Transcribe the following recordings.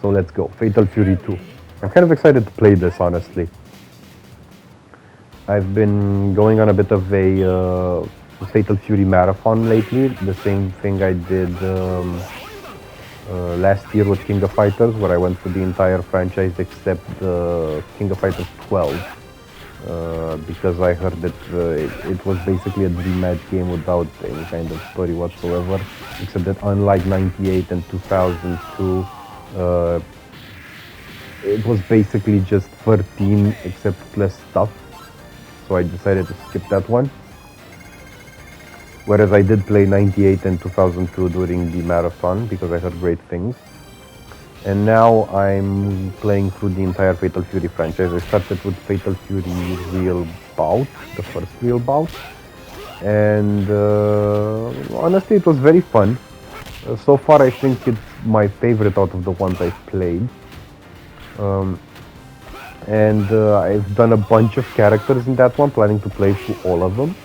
So let's go. Fatal Fury 2. I'm kind of excited to play this, honestly. I've been going on a bit of a Fatal Fury marathon lately. The same thing I did last year with King of Fighters, where I went through the entire franchise except King of Fighters 12. Because I heard that it was basically a dream match game without any kind of story whatsoever, except that unlike 98 and 2002, it was basically just 13 except plus stuff. So I decided to skip that one. Whereas I did play 98 and 2002 during the marathon because I heard great things. And now I'm playing through the entire Fatal Fury franchise. I started with Fatal Fury Real Bout, the first Real Bout. And honestly, it was very fun. So far, I think it's my favorite out of the ones I've played. I've done a bunch of characters in that one, planning to play through all of them.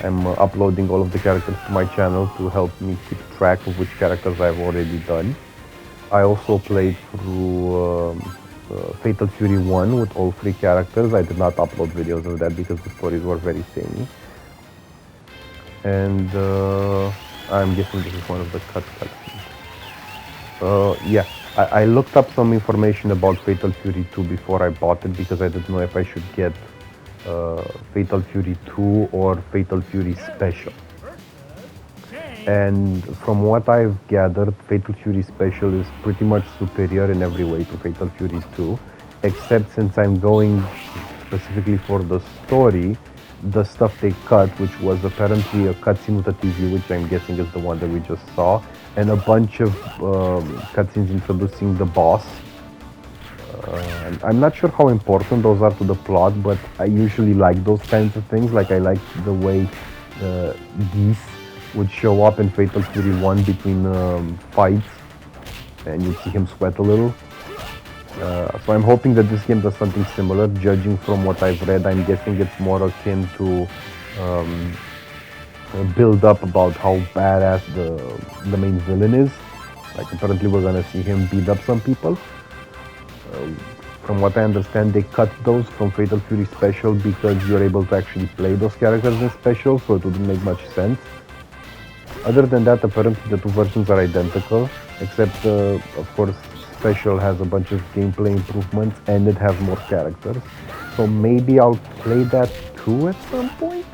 I'm uploading all of the characters to my channel to help me keep track of which characters I've already done. I also played through Fatal Fury 1 with all 3 characters. I did not upload videos of that because the stories were very samey. And I'm guessing this is one of the cutscenes. Yeah, I looked up some information about Fatal Fury 2 before I bought it because I didn't know if I should get Fatal Fury 2 or Fatal Fury Special. And from what I've gathered, Fatal Fury Special is pretty much superior in every way to Fatal Fury 2, except since I'm going specifically for the story, the stuff they cut, which was apparently a cutscene with a TV, which I'm guessing is the one that we just saw, and a bunch of cutscenes introducing the boss. I'm not sure how important those are to the plot, but I usually like those kinds of things. Like I like the way Geese would show up in Fatal Fury 1 between fights, and you'd see him sweat a little. So I'm hoping that this game does something similar. Judging from what I've read, I'm guessing it's more akin to build up about how badass the main villain is. Like apparently we're gonna see him beat up some people. From what I understand, they cut those from Fatal Fury Special because you're able to actually play those characters in Special, so it wouldn't make much sense. Other than that, apparently the 2 versions are identical, except of course Special has a bunch of gameplay improvements and it has more characters. So maybe I'll play that too at some point.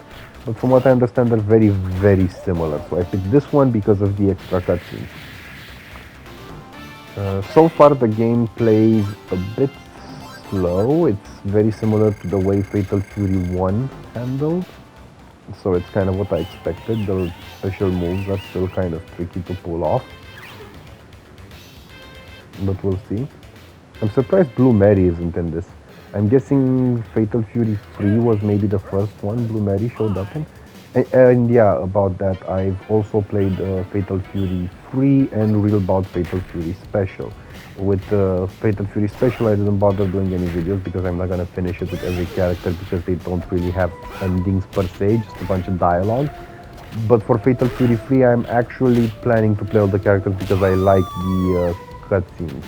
But from what I understand, they're very, very similar. So I picked this one because of the extra cutscenes. So far the game plays a bit slow. It's very similar to the way Fatal Fury 1 handled. So it's kind of what I expected. The special moves are still kind of tricky to pull off. But we'll see. I'm surprised Blue Mary isn't in this. I'm guessing Fatal Fury 3 was maybe the first one Blue Mary showed up in. And yeah, about that, I've also played Fatal Fury 3 and Real Bout Fatal Fury Special. With Fatal Fury Special, I didn't bother doing any videos because I'm not going to finish it with every character because they don't really have endings per se, just a bunch of dialogue. But for Fatal Fury 3, I'm actually planning to play all the characters because I like the cutscenes.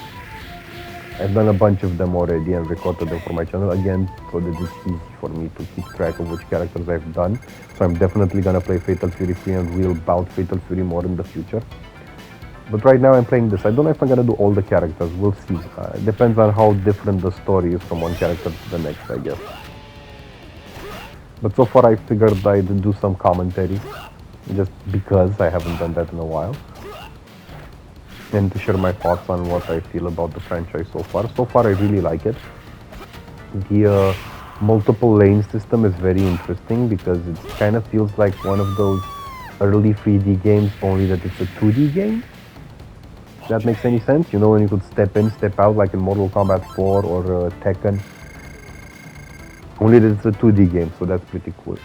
I've done a bunch of them already and recorded them for my channel again, so that it's easy for me to keep track of which characters I've done. So I'm definitely gonna play Fatal Fury 3 and Real Bout Fatal Fury more in the future. But right now I'm playing this. I don't know if I'm gonna do all the characters, we'll see. It depends on how different the story is from one character to the next, I guess. But so far I figured I'd do some commentary, just because I haven't done that in a while. And to share my thoughts on what I feel about the franchise so far. So far I really like it. The multiple lane system is very interesting because it kind of feels like one of those early 3D games, only that it's a 2D game. If that makes any sense. You know, when you could step in, step out, like in Mortal Kombat 4 or Tekken. Only that it's a 2D game, so that's pretty cool.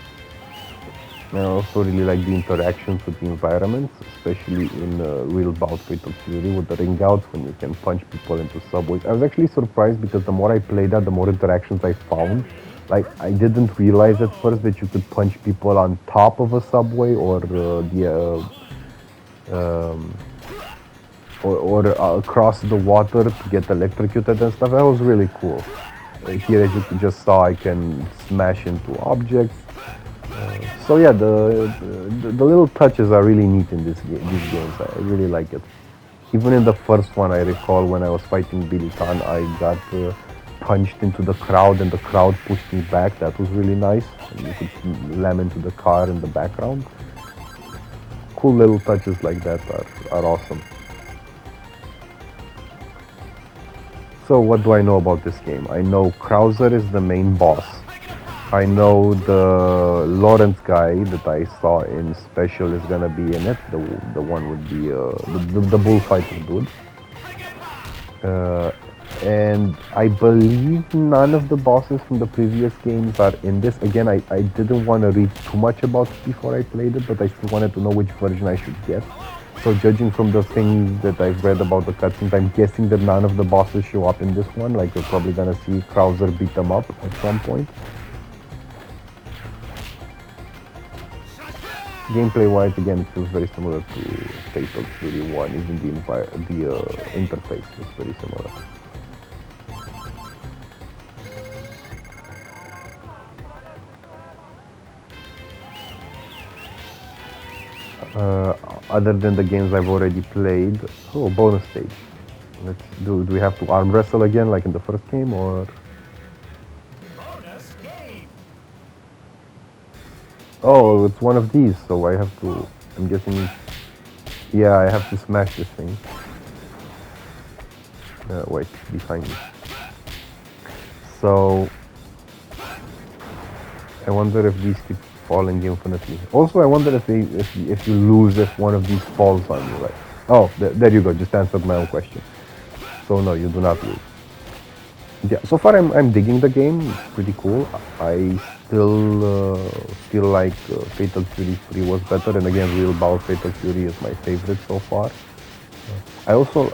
I also really like the interactions with the environments, especially in Real Bout Fatal Fury with the ring outs when you can punch people into subways. I was actually surprised because the more I played that, the more interactions I found. Like, I didn't realize at first that you could punch people on top of a subway or or across the water to get electrocuted and stuff. That was really cool. Here, as you just saw, I can smash into objects. So yeah, the little touches are really neat in these games. I really like it. Even in the first one, I recall when I was fighting Billy Khan, I got punched into the crowd and the crowd pushed me back. That was really nice. And you could slam into the car in the background. Cool little touches like that are awesome. So what do I know about this game? I know Krauser is the main boss. I know the Lawrence guy that I saw in Special is gonna be in it. The one with the bullfighter dude. And I believe none of the bosses from the previous games are in this. Again, I didn't want to read too much about it before I played it, but I still wanted to know which version I should get. So judging from the things that I've read about the cutscenes, I'm guessing that none of the bosses show up in this one. Like you're probably gonna see Krauser beat them up at some point. Gameplay-wise, again, it feels very similar to Fatal Fury 1. Even the interface is very similar. Other than the games I've already played, oh, bonus stage. Let's do we have to arm wrestle again like in the first game, or? Oh, it's one of these, so I have to, I'm guessing, yeah, I have to smash this thing. Wait, behind me. So, I wonder if these keep falling infinitely. Also, I wonder if you lose if one of these falls on you, right? Oh, there you go, just answered my own question. So no, you do not lose. Yeah, so far I'm digging the game. It's pretty cool. I still feel like Fatal Fury 3 was better, and again, Real Bout Fatal Fury is my favorite so far. I also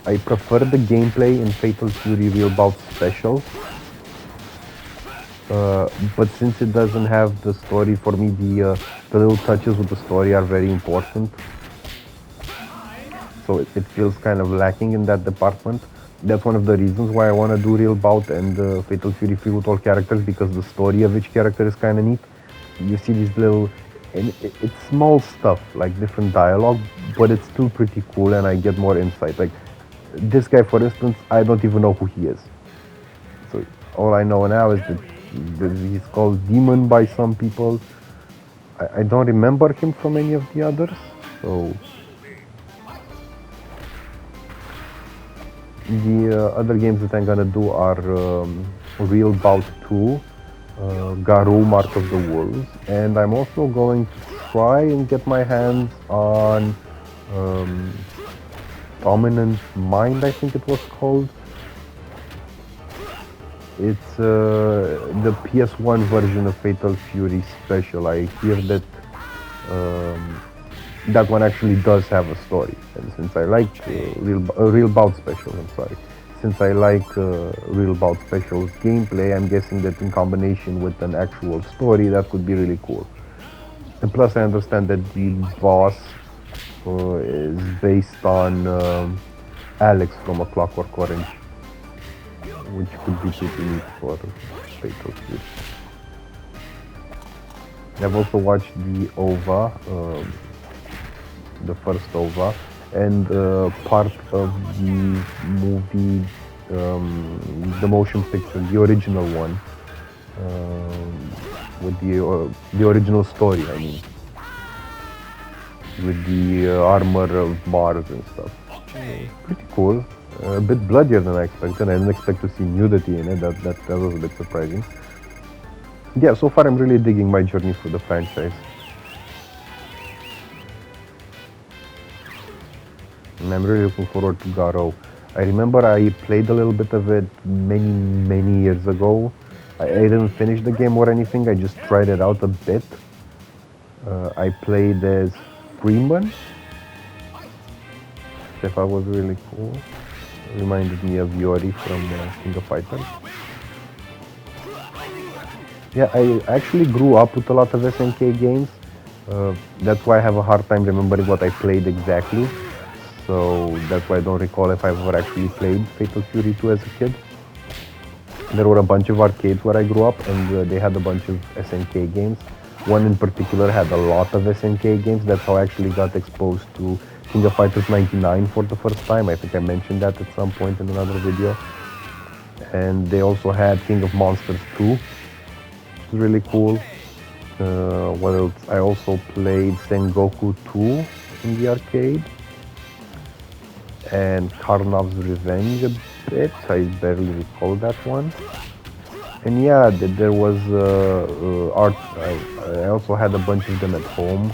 I prefer the gameplay in Fatal Fury Real Bout Special, but since it doesn't have the story, for me the little touches with the story are very important. So it feels kind of lacking in that department. That's one of the reasons why I want to do Real Bout and Fatal Fury 3 with all characters, because the story of each character is kind of neat. You see these little, and it's small stuff, like different dialogue, but it's still pretty cool, and I get more insight. Like this guy, for instance, I don't even know who he is. So all I know now is that he's called Demon by some people. I don't remember him from any of the others, so... The other games that I'm gonna do are Real Bout 2, Garou Mark of the Wolves, and I'm also going to try and get my hands on Dominant Mind, I think it was called. It's the PS1 version of Fatal Fury Special. I hear that that one actually does have a story, and since I like Real Bout Special, I'm sorry, since I like Real Bout Special's gameplay, I'm guessing that in combination with an actual story, that could be really cool. And plus, I understand that the boss is based on Alex from A Clockwork Orange, which could be pretty neat for Fatal Fury. I've also watched the OVA, the first OVA, and part of the movie, the motion picture, the original one, with the original story, I mean, with the armor of Mars and stuff. Pretty cool. A bit bloodier than I expected. I didn't expect to see nudity in it. That was a bit surprising. Yeah, so far I'm really digging my journey through the franchise. And I'm really looking forward to Garou. I remember I played a little bit of it many years ago. I didn't finish the game or anything, I just tried it out a bit. I played as Freeman. Stefan was really cool. Reminded me of Yori from King of Fighters. Yeah, I actually grew up with a lot of SNK games. That's why I have a hard time remembering what I played exactly. so that's why I don't recall if I've ever actually played Fatal Fury 2 as a kid. There were a bunch of arcades where I grew up, and they had a bunch of SNK games. One in particular had a lot of SNK games. That's how I actually got exposed to King of Fighters 99 for the first time. I think I mentioned that at some point in another video. And they also had King of Monsters 2, which is really cool. What else? I also played Sengoku 2 in the arcade. And Karnav's Revenge a bit. I barely recall that one. And yeah, there was art. I also had a bunch of them at home.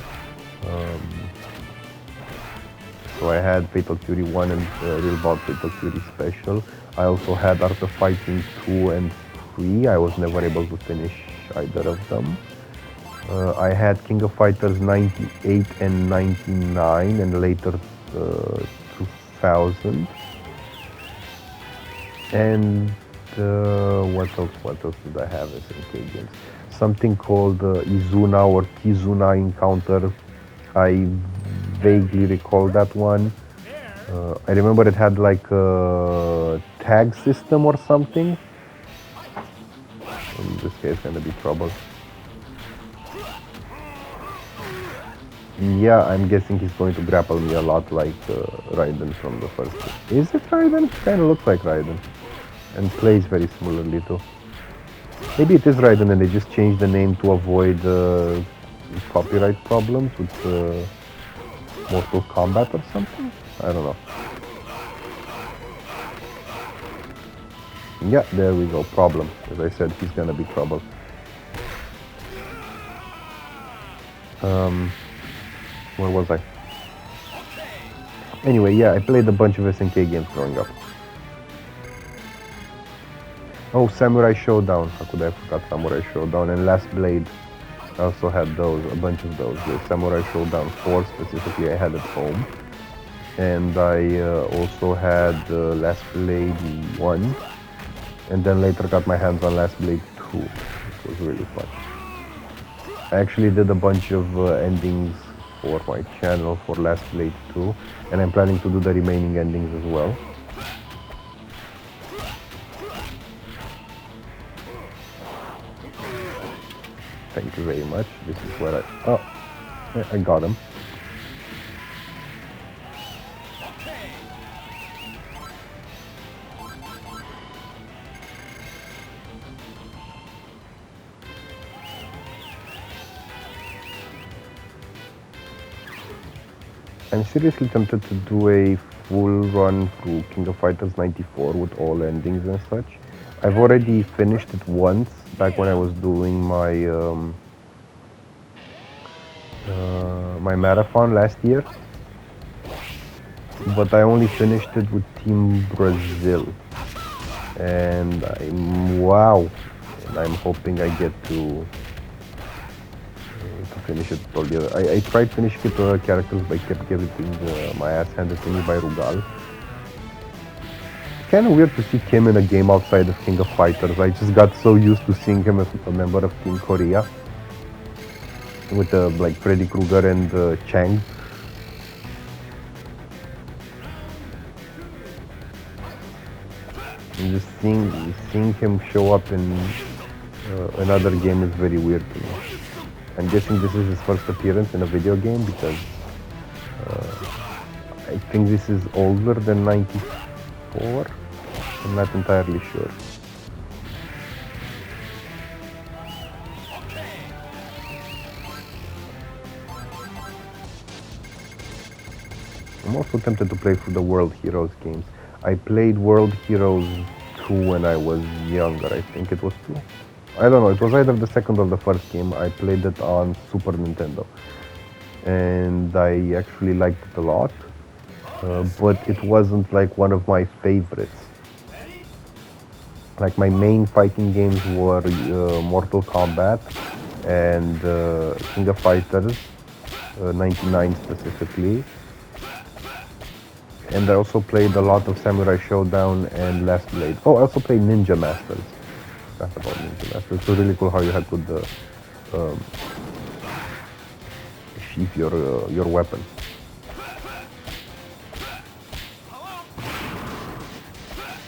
So I had Fatal Fury 1 and Real Bout Fatal Fury Special. I also had Art of Fighting 2 and 3. I was never able to finish either of them. I had King of Fighters 98 and 99 and later 2000. And what else did I have as SNK games? Something called Izuna or Kizuna Encounter. I vaguely recall that one. I remember it had like a tag system or something. In this case, gonna be trouble. Yeah, I'm guessing he's going to grapple me a lot like Raiden from the first game. Is it Raiden? Kinda looks like Raiden. And plays very similarly too. Maybe it is Raiden and they just changed the name to avoid copyright problems with Mortal Kombat or something? I don't know. Yeah, there we go. Problem. As I said, he's gonna be trouble. Where was I? Anyway, yeah, I played a bunch of SNK games growing up. Oh, Samurai Showdown. How could I have forgot Samurai Showdown? And Last Blade. I also had those, a bunch of those. The Samurai Showdown 4 specifically I had at home. And I also had Last Blade 1. And then later got my hands on Last Blade 2, which was really fun. I actually did a bunch of endings for my channel for Last Blade 2. And I'm planning to do the remaining endings as well. Thank you very much. This is where I got him. I'm seriously tempted to do a full run through King of Fighters 94 with all endings and such. I've already finished it once, back when I was doing my my marathon last year. But I only finished it with Team Brazil. And I'm hoping I get to finish it all together. I tried finishing it with other characters, but I kept getting my ass handed to me by Rugal. It's kind of weird to see Kim in a game outside of King of Fighters. I just got so used to seeing him as a member of Team Korea with like Freddy Krueger and Chang. And just seeing him show up in another game is very weird to me. I'm guessing this is his first appearance in a video game because I think this is older than 94. I'm not entirely sure. I'm also tempted to play through the World Heroes games. I played World Heroes 2 when I was younger. I think it was 2. I don't know, it was either the second or the first game. I played it on Super Nintendo. And I actually liked it a lot. But it wasn't like one of my favorites. Like my main fighting games were Mortal Kombat and King of Fighters 99 specifically. And I also played a lot of Samurai Showdown and Last Blade. Oh, I also played Ninja Masters. That's about Ninja Masters. It was really cool how you had to sheath your weapon.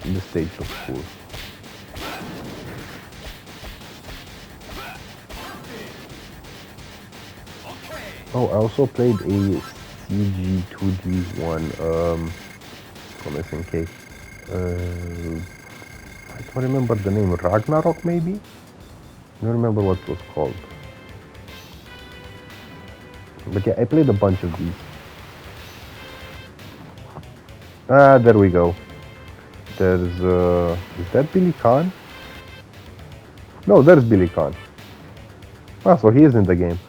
the stage looks cool. Oh, I also played a CG2D one from SNK. I don't remember the name. Ragnarok, maybe? I don't remember what it was called. But yeah, I played a bunch of these. Ah, there we go. There's, is that Billy Khan? No, there's Billy Khan. Ah, so he is in the game.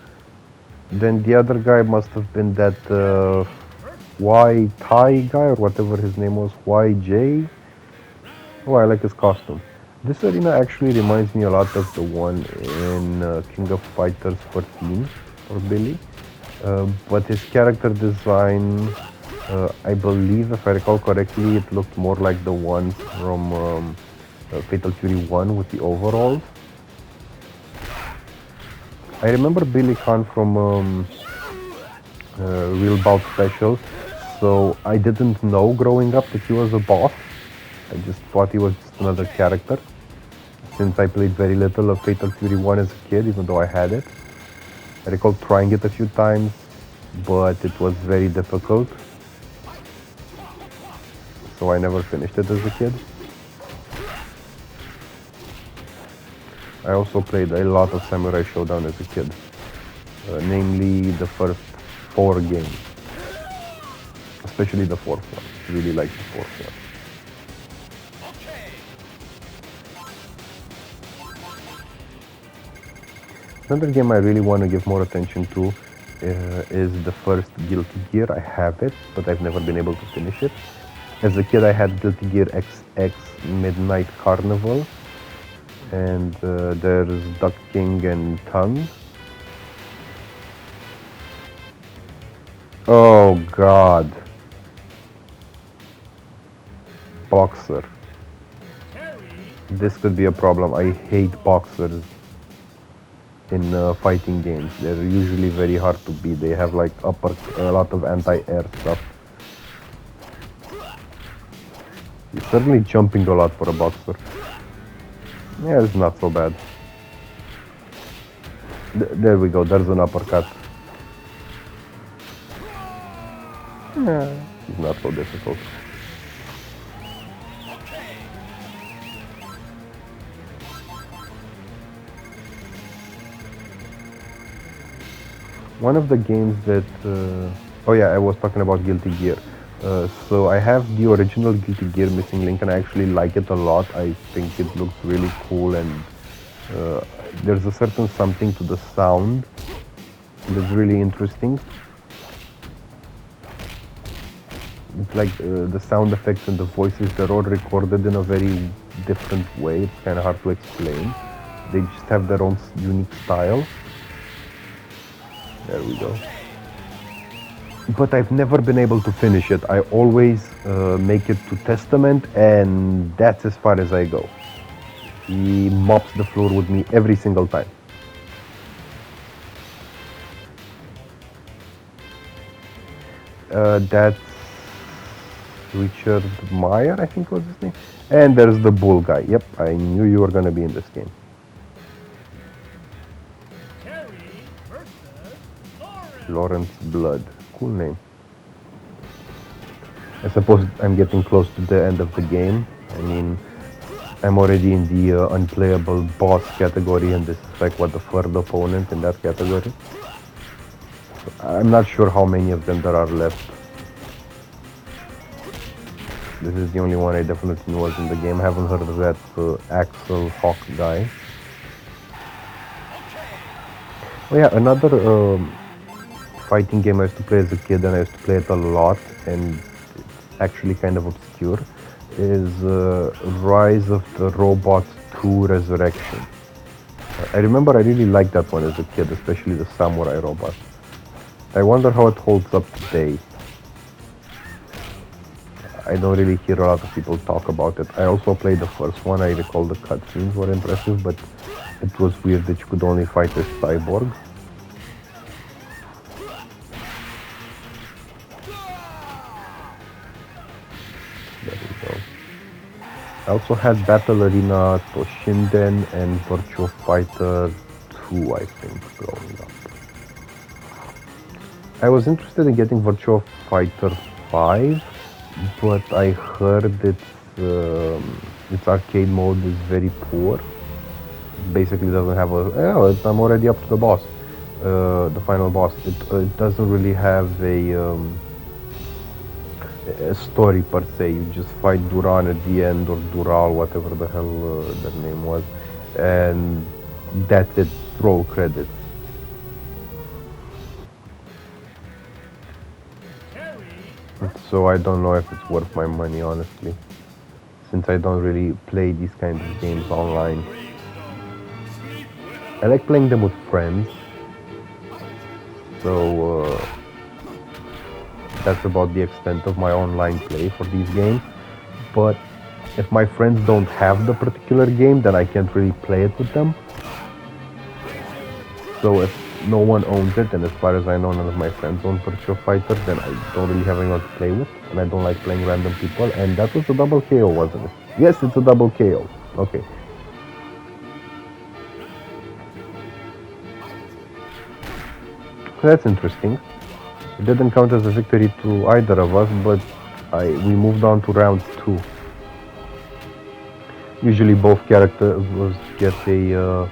Then the other guy must have been that Y Thai guy or whatever his name was. YJ. Oh, I like his costume. This arena actually reminds me a lot of the one in King of Fighters 14 for Billy. But his character design, I believe, if I recall correctly, it looked more like the one from Fatal Fury 1 with the overalls. I remember Billy Khan from Real Bout Special, so I didn't know growing up that he was a boss. I just thought he was just another character. Since I played very little of Fatal Fury 1 as a kid, even though I had it. I recall trying it a few times, but it was very difficult. So I never finished it as a kid. I also played a lot of Samurai Showdown as a kid, namely the first 4 games, especially the 4th one. I really liked the 4th one. Another game I really want to give more attention to is the first Guilty Gear. I have it, but I've never been able to finish it. As a kid, I had Guilty Gear XX Midnight Carnival, and there's Duck King and Tongue. Oh God. Boxer. This could be a problem. I hate boxers in fighting games. They're usually very hard to beat. They have like a lot of anti-air stuff. He's certainly jumping a lot for a boxer. Yeah, it's not so bad. There we go, there's an uppercut. Yeah, it's not so difficult. One of the games that... oh yeah, I was talking about Guilty Gear. So I have the original Guilty Gear Missing Link and I actually like it a lot. I think it looks really cool and there's a certain something to the sound that's really interesting. It's like the sound effects and the voices, they're all recorded in a very different way. It's kind of hard to explain. They just have their own unique style. There we go. But I've never been able to finish it. I always make it to Testament and that's as far as I go. He mops the floor with me every single time. That's Richard Meyer, I think was his name. And there's the bull guy. Yep, I knew you were going to be in this game. Lawrence Blood. Cool name. I suppose I'm getting close to the end of the game. I mean, I'm already in the unplayable boss category and this is like what, the third opponent in that category. So I'm not sure how many of them there are left. This is the only one I definitely was in the game. I haven't heard of that Axel Hawk guy. Oh yeah, another fighting game I used to play as a kid and I used to play it a lot and it's actually kind of obscure is Rise of the Robots 2 Resurrection. I remember I really liked that one as a kid, especially the samurai robot. I wonder how it holds up today. I don't really hear a lot of people talk about it. I also played the first one. I recall the cutscenes were impressive, but it was weird that you could only fight as cyborgs. There we go. I also had Battle Arena, Toshinden, and Virtua Fighter 2, I think, growing up. I was interested in getting Virtua Fighter 5, but I heard its arcade mode is very poor. Basically doesn't have I'm already up to the boss, the final boss. It doesn't really have a story per se. You just fight Duran at the end, or Dural, whatever the hell that name was, and that's it. Roll credits. So I don't know if it's worth my money, honestly, since I don't really play these kinds of games online. I like playing them with friends, so that's about the extent of my online play for these games. But if my friends don't have the particular game, then I can't really play it with them. So if no one owns it, and as far as I know none of my friends own Virtua Fighter, then I don't really have anyone to play with, and I don't like playing random people. And that was a double KO, wasn't it? Yes, it's a double KO. Okay. That's interesting. It didn't count as a victory to either of us, but we moved on to round 2. Usually both characters get a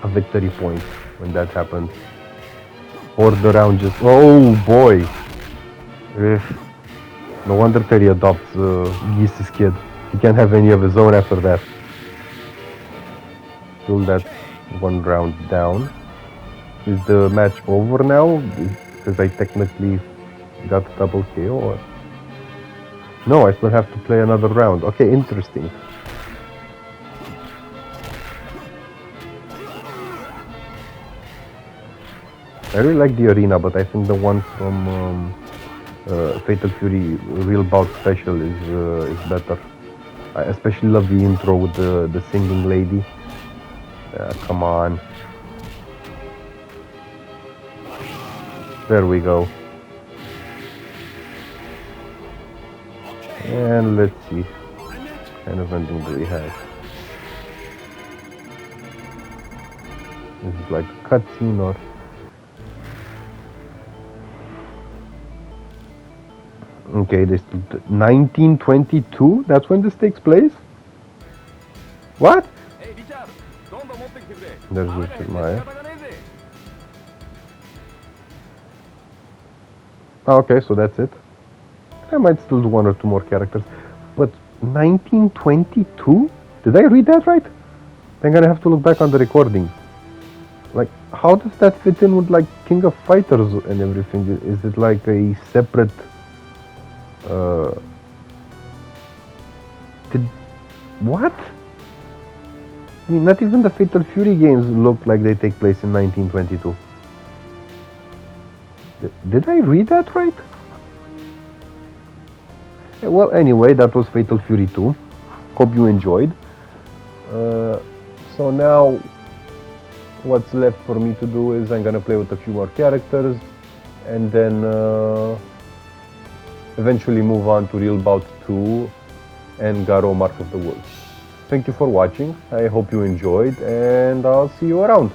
victory point when that happens. Or the round just... Oh boy! No wonder Terry adopts Geese's kid. He can't have any of his own after that. Still, that's one round down. Is the match over now? Because I technically got a double KO, or... No, I still have to play another round. Okay, interesting. I really like the arena, but I think the one from Fatal Fury Real Bout Special is better. I especially love the intro with the singing lady. Come on. There we go. And let's see. What kind of ending do we have? Is it like a cutscene or... Okay, this 1922? That's when this takes place? What? There's Richard Maya. Oh, okay, so that's it. I might still do one or two more characters. But 1922? Did I read that right? I'm gonna have to look back on the recording. Like, how does that fit in with like King of Fighters and everything? Is it like a separate... What? I mean, not even the Fatal Fury games look like they take place in 1922. Did I read that right? Well, anyway, that was Fatal Fury 2. Hope you enjoyed. So now, what's left for me to do is I'm gonna play with a few more characters, and then eventually move on to Real Bout 2 and Garo Mark of the Wolves. Thank you for watching. I hope you enjoyed, and I'll see you around.